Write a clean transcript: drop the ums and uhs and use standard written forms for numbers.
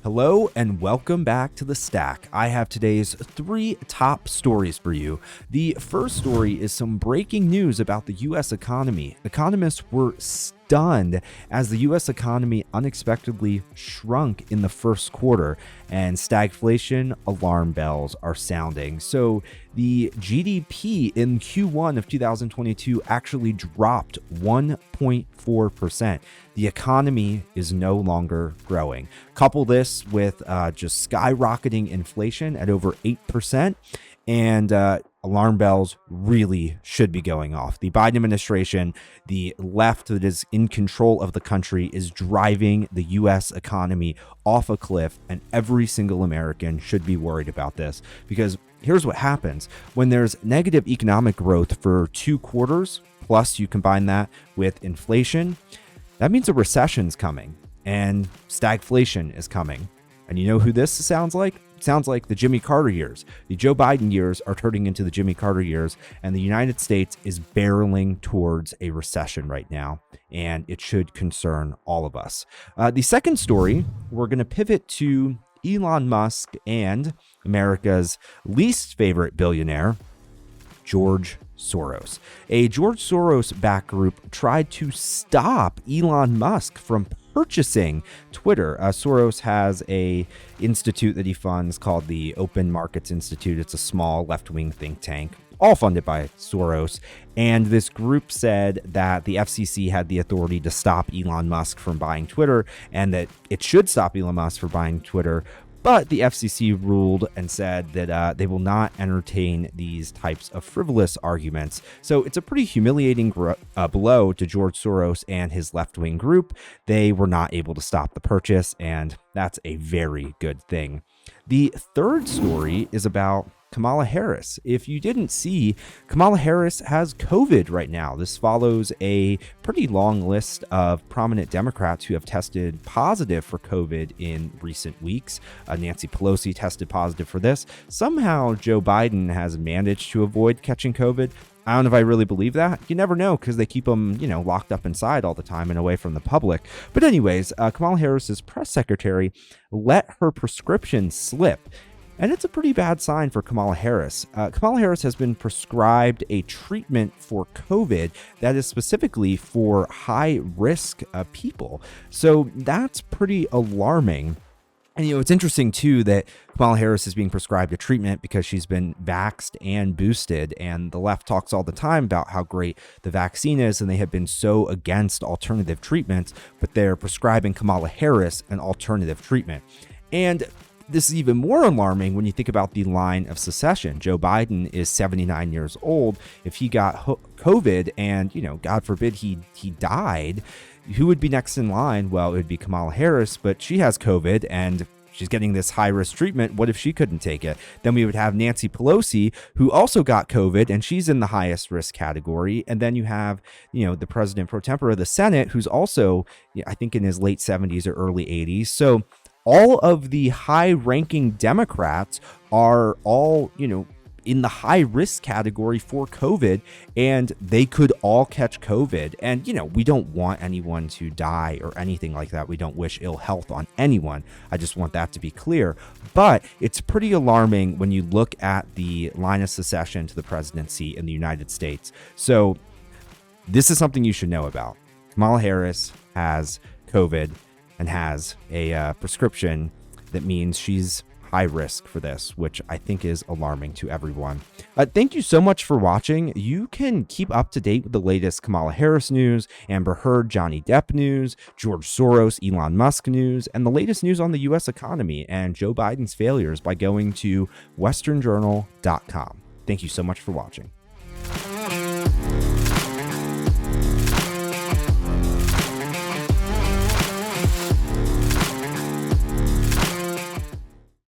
Hello and welcome back to The Stack. I have today's 3 top stories for you. The first story is some breaking news about the U.S. economy. Economists were stunned as the U.S. economy unexpectedly shrunk in the first quarter, and stagflation alarm bells are sounding. So the GDP in Q1 of 2022 actually dropped 1.4%. The economy is no longer growing. Couple this with just skyrocketing inflation at over 8%, and alarm bells really should be going off. The Biden administration, the left that is in control of the country, is driving the U.S. economy off a cliff, and every single American should be worried about this, because here's what happens when there's negative economic growth for 2 quarters, plus you combine that with inflation. That means a recession's coming and stagflation is coming. And you know who this sounds like? It sounds like the Jimmy Carter years. The Joe Biden years are turning into the Jimmy Carter years, and the United States is barreling towards a recession right now, and it should concern all of us. The second story, we're going to pivot to Elon Musk and America's least favorite billionaire, George Soros. A George Soros-backed group tried to stop Elon Musk from purchasing Twitter. Soros has a institute that he funds called the Open Markets Institute. It's a small left-wing think tank, all funded by Soros. And this group said that the FCC had the authority to stop Elon Musk from buying Twitter, and that it should stop Elon Musk from buying Twitter. But the FCC ruled and said that they will not entertain these types of frivolous arguments. So it's a pretty humiliating blow to George Soros and his left-wing group. They were not able to stop the purchase, and that's a very good thing. The third story is about Kamala Harris. If you didn't see, Kamala Harris has COVID right now. This follows a pretty long list of prominent Democrats who have tested positive for COVID in recent weeks. Nancy Pelosi tested positive for this. Somehow Joe Biden has managed to avoid catching COVID. I don't know if I really believe that. You never know, because they keep them, locked up inside all the time and away from the public. But anyways, Kamala Harris's press secretary let her prescription slip. And it's a pretty bad sign for Kamala Harris. Kamala Harris has been prescribed a treatment for COVID that is specifically for high-risk people. So that's pretty alarming. And, it's interesting, too, that Kamala Harris is being prescribed a treatment because she's been vaxxed and boosted. And the left talks all the time about how great the vaccine is, and they have been so against alternative treatments, but they're prescribing Kamala Harris an alternative treatment. And this is even more alarming when you think about the line of succession. Joe Biden is 79 years old. If he got COVID and, God forbid he died, who would be next in line? Well, it would be Kamala Harris, but she has COVID and she's getting this high-risk treatment. What if she couldn't take it? Then we would have Nancy Pelosi, who also got COVID, and she's in the highest risk category. And then you have, the president pro tempore of the Senate, who's also, I think, in his late 70s or early 80s. So all of the high-ranking Democrats are all, in the high-risk category for COVID, and they could all catch COVID. And, we don't want anyone to die or anything like that. We don't wish ill health on anyone. I just want that to be clear. But it's pretty alarming when you look at the line of succession to the presidency in the United States. So this is something you should know about. Kamala Harris has COVID and has a prescription that means she's high risk for this, which I think is alarming to everyone. Thank you so much for watching. You can keep up to date with the latest Kamala Harris news, Amber Heard, Johnny Depp news, George Soros, Elon Musk news, and the latest news on the U.S. economy and Joe Biden's failures by going to westernjournal.com. Thank you so much for watching.